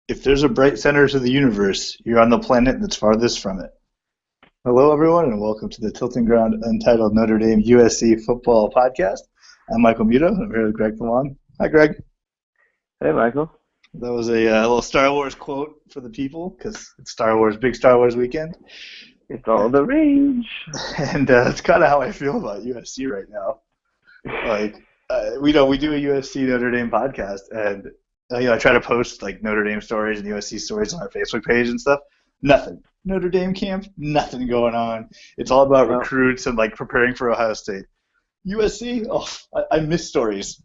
If there's a bright center to the universe, you're on the planet that's farthest from it. Hello, everyone, and welcome to the Tiltingground Untitled Notre Dame USC football podcast. I'm Michael Muto, and I'm here with Greg Falon. Hi, Greg. Hey, Michael. That was a little Star Wars quote for the people because it's big Star Wars weekend. It's all the rage. And that's kind of how I feel about USC right now. We do a USC Notre Dame podcast, and I try to post like Notre Dame stories and USC stories on our Facebook page and stuff. Nothing. Notre Dame camp, nothing going on. It's all about recruits and like preparing for Ohio State. USC, I miss stories.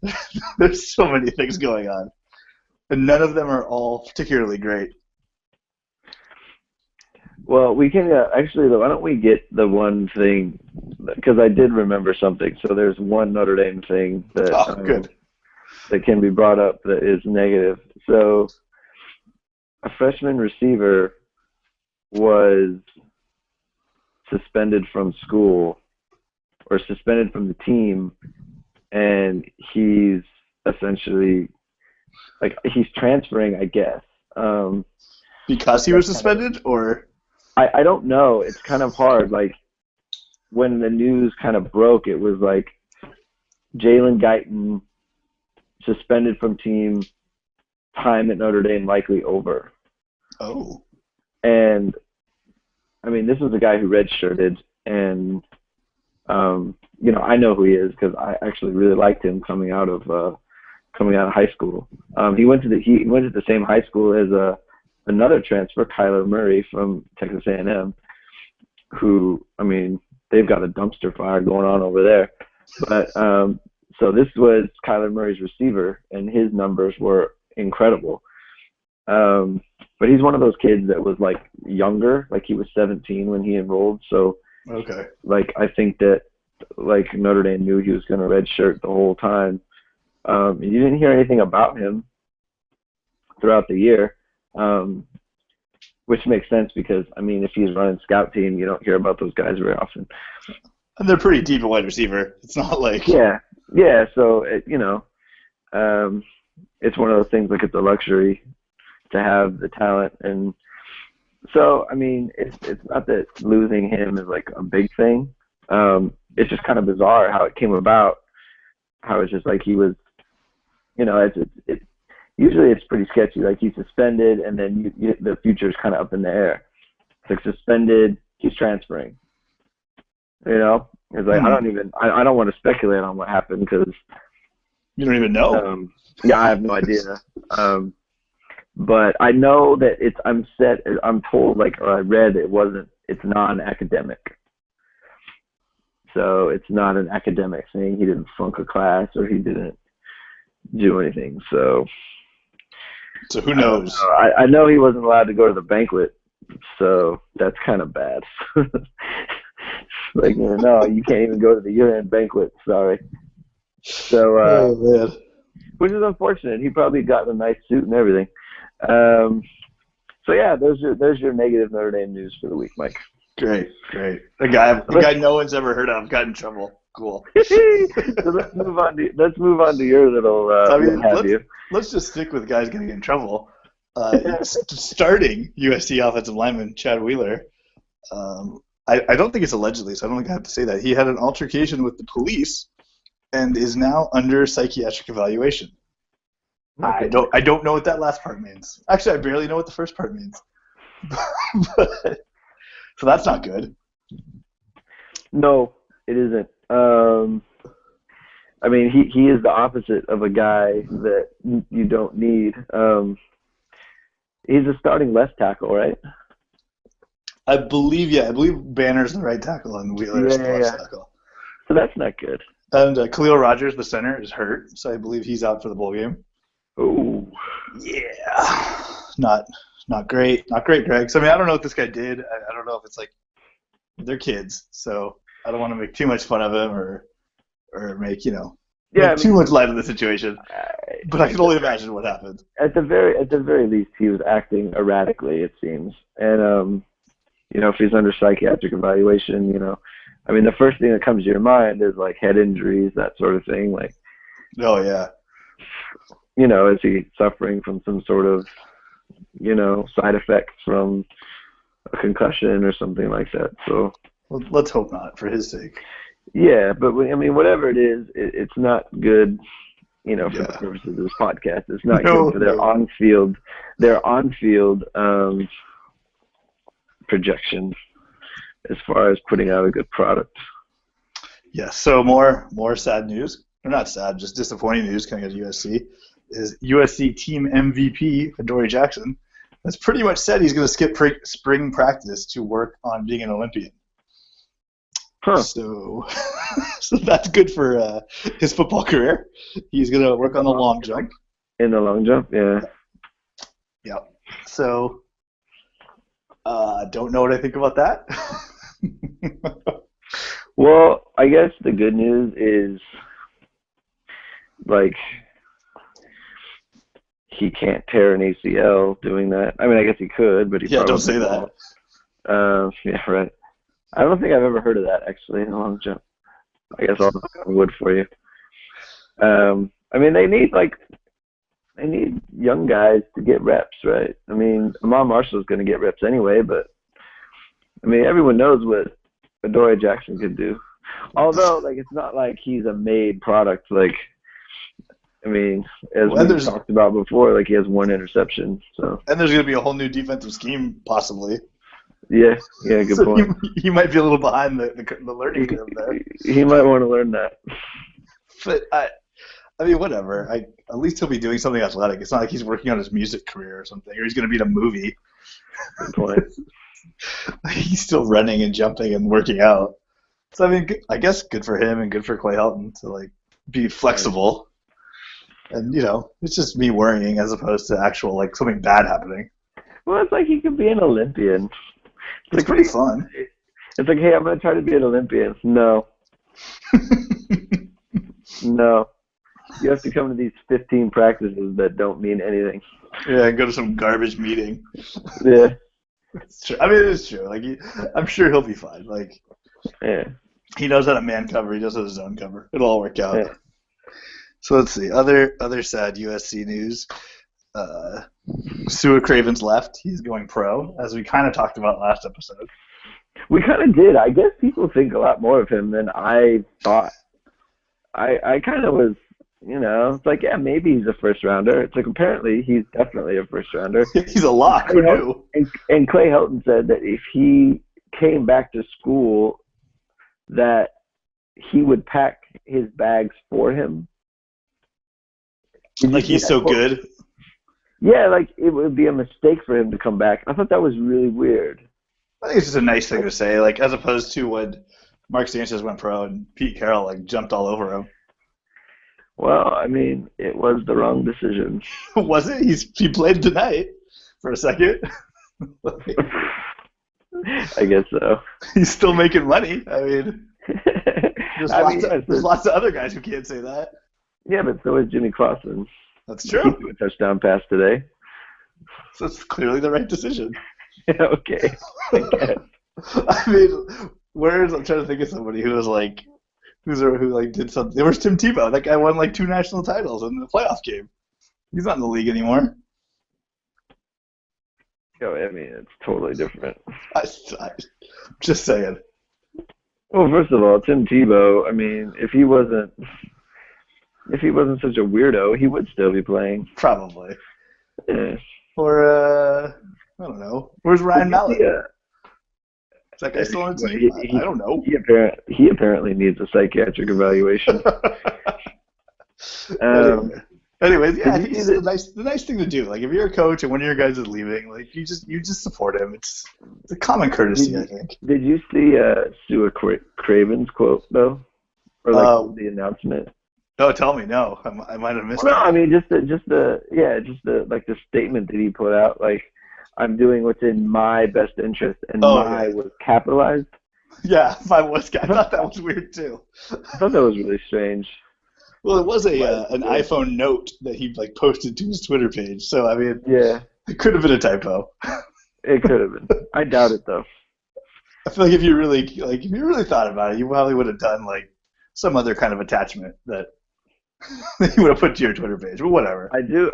There's so many things going on, and none of them are all particularly great. Well, we can actually, why don't we get the one thing, because I did remember something. So there's one Notre Dame thing that that can be brought up that is negative. So a freshman receiver was suspended from school or suspended from the team, and he's essentially he's transferring, I guess. Because he was suspended, or? I don't know. It's kind of hard. Like, when the news kind of broke, it was like Jalen Guyton suspended from team, time at Notre Dame likely over. Oh. And, I mean, this was a guy who redshirted, and, I know who he is because I actually really liked him coming out of high school. He went to the same high school as another transfer, Kyler Murray from Texas A&M, who, I mean, they've got a dumpster fire going on over there. But so this was Kyler Murray's receiver, and his numbers were incredible. But he's one of those kids that was like younger, like he was 17 when he enrolled. So I think that Notre Dame knew he was going to redshirt the whole time. You didn't hear anything about him throughout the year. Which makes sense because, I mean, if he's running scout team, you don't hear about those guys very often. And they're pretty deep at wide receiver. It's not like... Yeah. So, it's one of those things, like it's a luxury to have the talent. And so, I mean, it's not that losing him is like a big thing. It's just kind of bizarre how it came about, how it's just like he was, usually it's pretty sketchy. Like he's suspended, and then the future is kind of up in the air. It's like suspended, he's transferring. It's like I don't want to speculate on what happened because you don't even know. I have no idea. But I know that I'm told, or I read it's non-academic. So it's not an academic thing. He didn't flunk a class or he didn't do anything. So who knows? I know he wasn't allowed to go to the banquet, so that's kind of bad. No, you can't even go to the year-end banquet. Sorry. So, which is unfortunate. He probably got a nice suit and everything. So yeah, there's your negative Notre Dame news for the week, Mike. Great. The guy no one's ever heard of got in trouble. Cool. So let's move on to your little. Let's just stick with guys getting in trouble. Starting USC offensive lineman Chad Wheeler. I don't think it's allegedly, so I don't think I have to say that. He had an altercation with the police and is now under psychiatric evaluation. Okay. I don't know what that last part means. Actually, I barely know what the first part means. So that's not good. No, it isn't. I mean, he is the opposite of a guy that you don't need. He's a starting left tackle, right? I believe Banner's the right tackle and Wheeler's the left tackle. So that's not good. And Khalil Rogers, the center, is hurt, so I believe he's out for the bowl game. Oh. Yeah. Not great. Not great, Greg. So, I mean, I don't know what this guy did. I don't know if it's like they're kids, so I don't want to make too much fun of him or make too much light of the situation. But I can only imagine what happened. At the very least, he was acting erratically, it seems. And if he's under psychiatric evaluation, I mean, the first thing that comes to your mind is like head injuries, that sort of thing. Like, oh yeah. Is he suffering from some sort of side effects from a concussion or something like that. So Well, let's hope not, for his sake. yeah, but I mean, whatever it is, it's not good. For the Yeah. purposes of this podcast, it's not No, good for their no. on-field projections as far as putting out a good product. Yeah, so more sad news, or not sad, just disappointing news coming out of USC, is USC team MVP, Adoree Jackson, has pretty much said he's going to skip spring practice to work on being an Olympian. Huh. So, so that's good for his football career. He's going to work on the long jump. In the long jump, yeah. Yeah. So, don't know what I think about that. Well, I guess the good news is, like, he can't tear an ACL doing that. I mean, I guess he could, but he Yeah, probably don't say that. won't. Yeah, right. I don't think I've ever heard of that, actually, in a long jump. I guess I'll knock on wood for you. I mean, they need young guys to get reps, right? I mean, Amon Marshall's going to get reps anyway, but, I mean, everyone knows what Adoree Jackson could do. Although, like, it's not like he's a made product. Like, I mean, as we talked about before, like, he has one interception. So. And there's going to be a whole new defensive scheme, possibly. Yeah, good point. He might be a little behind the learning curve there. He might want to learn that. But, I mean, whatever. At least he'll be doing something athletic. It's not like he's working on his music career or something, or he's going to be in a movie. Good point. He's still running and jumping and working out. So, I mean, I guess good for him and good for Clay Helton to, like, be flexible. And, it's just me worrying as opposed to actual, like, something bad happening. Well, it's like he could be an Olympian. It's like, pretty fun. It's like, hey, I'm going to try to be an Olympian. No. No. You have to come to these 15 practices that don't mean anything. Yeah, and go to some garbage meeting. Yeah. It's true. I mean, it is true. Like, I'm sure he'll be fine. Like, yeah. He knows how to man cover. He knows how to zone cover. It'll all work out. Yeah. So let's see. Other sad USC news. Sua Craven's left. He's going pro, as we kind of talked about last episode. We kind of did. I guess people think a lot more of him than I thought. I kind of was, it's like, yeah, maybe he's a first rounder. It's like, apparently he's definitely a first rounder. He's a lock. Who knew? And Clay Helton said that if he came back to school, that he would pack his bags for him. Like he's so good? Yeah, like it would be a mistake for him to come back. I thought that was really weird. I think it's just a nice thing to say, like, as opposed to when Mark Sanchez went pro and Pete Carroll, like, jumped all over him. Well, I mean, it was the wrong decision. Was it? He played tonight for a second. I guess so. He's still making money. I mean, there's lots of other guys who can't say that. Yeah, but so is Jimmy Clausen. That's true. He threw a touchdown pass today. So it's clearly the right decision. Okay. I mean, I'm trying to think of somebody who was like, who did something. There was Tim Tebow. That guy won like 2 national titles in the playoff game. He's not in the league anymore. Oh, I mean, it's totally different. I'm just saying. Well, first of all, Tim Tebow, I mean, if he wasn't such a weirdo, he would still be playing. Probably. Yeah. Or, I don't know. Where's Ryan Mallett? Yeah. Is that guy still on the team? I don't know. He apparently needs a psychiatric evaluation. Anyways, yeah, I think it's the nice thing to do. Like, if you're a coach and one of your guys is leaving, like, you just support him. It's a common courtesy, I think. Did you see Sua Craven's quote though, or like the announcement? No, tell me. No, I might have missed. No, I mean just the statement that he put out. Like, I'm doing what's in my best interest, and was capitalized. Yeah, I thought that was weird too. I thought that was really strange. Well, it was an iPhone note that he like posted to his Twitter page. So I mean, yeah, it could have been a typo. It could have been. I doubt it though. I feel like if you really thought about it, you probably would have done like some other kind of attachment that You would have put to your Twitter page, but whatever. I do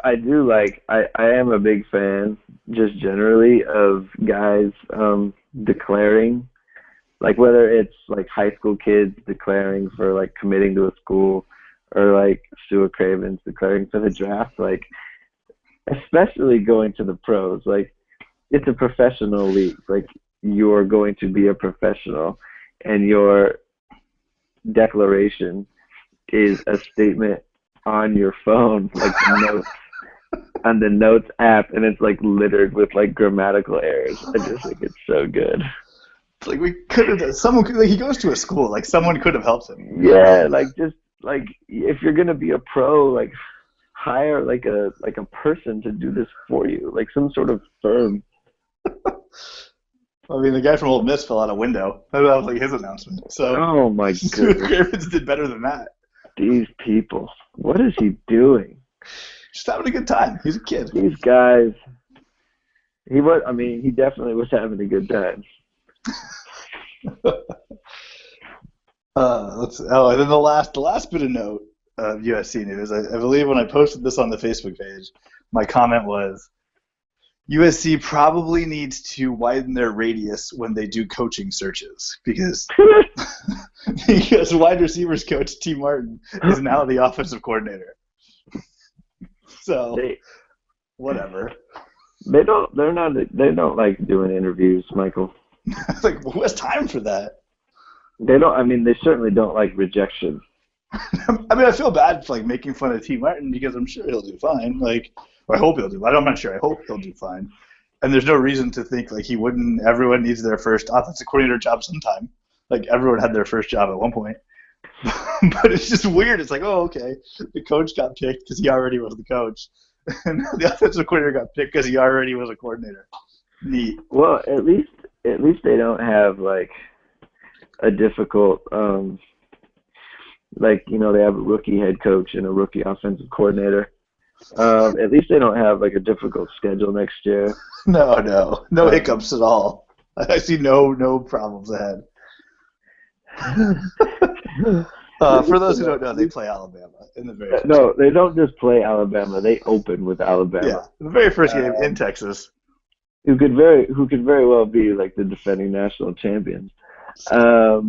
like, I am a big fan, just generally, of guys declaring, like whether it's like high school kids declaring for like committing to a school, or like Stuart Cravens declaring for the draft, like especially going to the pros. Like, it's a professional league. Like, you're going to be a professional, and your declaration is a statement on your phone, like notes on the Notes app, and it's like littered with like grammatical errors. I just think it's so good. It's like we could have. Someone could, like, he goes to a school. Like someone could have helped him. Yeah, like just like if you're gonna be a pro, like hire like a person to do this for you, like some sort of firm. I mean, the guy from Old Miss fell out a window. That was like his announcement. So, oh my Stuart goodness, Cravens did better than that. these people, what is he doing? Just having a good time. He's a kid. These guys. He was. I mean, he definitely was having a good time. And then the last bit of note of USC news. I believe when I posted this on the Facebook page, my comment was, USC probably needs to widen their radius when they do coaching searches because wide receivers coach T. Martin is now the offensive coordinator. So whatever. They don't like doing interviews, Michael. Like, who has time for that? They don't. I mean, they certainly don't like rejection. I mean, I feel bad for like making fun of T. Martin because I'm sure he'll do fine. Like, or I hope he'll do. I'm not sure. I hope he'll do fine. And there's no reason to think like he wouldn't. Everyone needs their first offensive coordinator job sometime. Like everyone had their first job at one point. But it's just weird. It's like, oh, okay, the coach got picked because he already was the coach, and the offensive coordinator got picked because he already was a coordinator. Neat. Well, at least they don't have like a difficult, like, you know, they have a rookie head coach and a rookie offensive coordinator. At least they don't have like a difficult schedule next year. No hiccups at all. I see no problems ahead. For those who don't know, they play Alabama in the very first No, they don't just play Alabama. They open with Alabama. Yeah, the very first game in Texas. Who could very well be like the defending national champions. So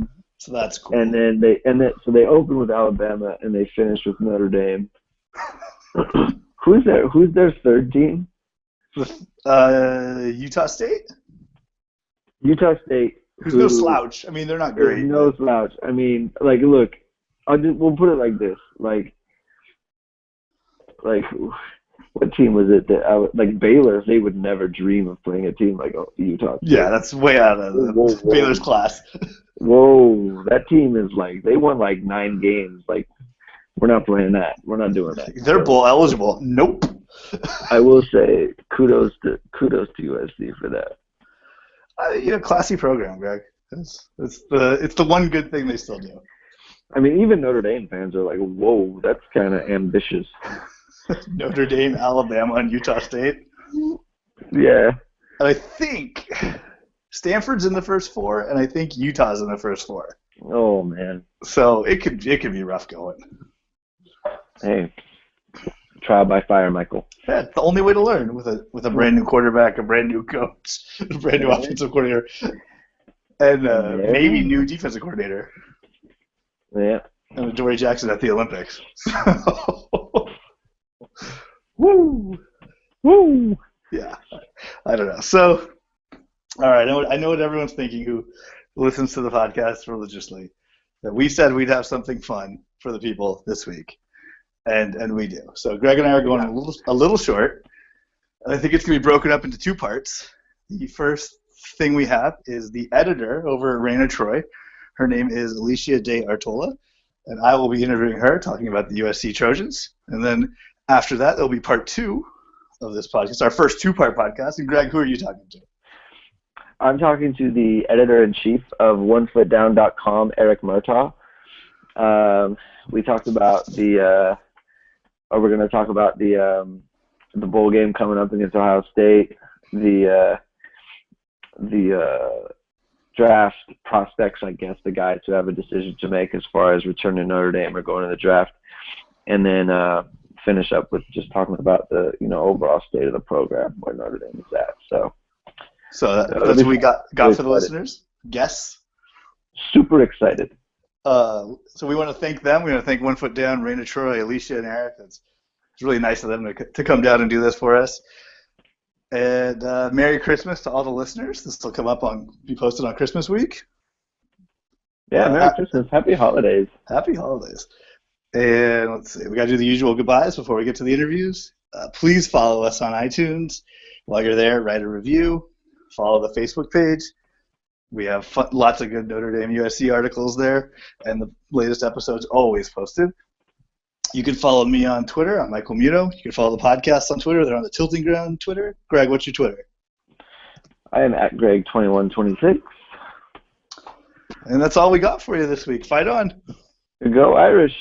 that's cool. And then so they open with Alabama and they finish with Notre Dame. Who's their third team? Utah State. Utah State. Who's no slouch. I mean, they're not great. No slouch. I mean, like, look, we'll put it like this. Like, what team was it that like Baylor? They would never dream of playing a team like Utah State. Yeah, that's way out of Baylor's class. Whoa, that team is like, they won like 9 games. Like, we're not playing that. We're not doing that. They're bowl eligible. Nope. I will say kudos to USC for that. Classy program, Greg. It's the one good thing they still do. I mean, even Notre Dame fans are like, whoa, that's kind of ambitious. Notre Dame, Alabama, and Utah State. Yeah. And I think Stanford's in the first 4, and I think Utah's in the first 4. Oh man. So it could be rough going. Hey, trial by fire, Michael. Yeah, it's the only way to learn with a brand new quarterback, a brand new coach, a brand new offensive coordinator, and maybe new defensive coordinator. Yeah. And Dory Jackson at the Olympics. Woo! Yeah, I don't know. So, all right, I know what everyone's thinking who listens to the podcast religiously, that we said we'd have something fun for the people this week, and we do. So Greg and I are going a little short, and I think it's going to be broken up into 2 parts. The first thing we have is the editor over at Raina Troy. Her name is Alicia De Artola, and I will be interviewing her, talking about the USC Trojans. And then after that, there'll be part 2 of this podcast, our first 2-part podcast. And Greg, who are you talking to? I'm talking to the editor-in-chief of OneFootDown.com, Eric Murtaugh. We talked about we're going to talk about the bowl game coming up against Ohio State, the draft prospects, I guess, the guys who have a decision to make as far as returning to Notre Dame or going to the draft. and then finish up with just talking about the overall state of the program where Notre Dame is at. So that's what we got really for the listeners. Guests. Super excited. So we want to thank them. We want to thank One Foot Down, Raina, Troy, Alicia, and Eric. It's really nice of them to come down and do this for us. And Merry Christmas to all the listeners. This will be posted on Christmas week. Yeah, Merry Christmas. Happy holidays. Happy holidays. And let's see, we got to do the usual goodbyes before we get to the interviews. Please follow us on iTunes. While you're there, write a review. Follow the Facebook page. We have lots of good Notre Dame USC articles there, and the latest episodes always posted. You can follow me on Twitter. I'm Michael Muto. You can follow the podcast on Twitter. They're on the Tiltingground Twitter. Greg, what's your Twitter? I am at Greg2126. And that's all we got for you this week. Fight on. Go Irish.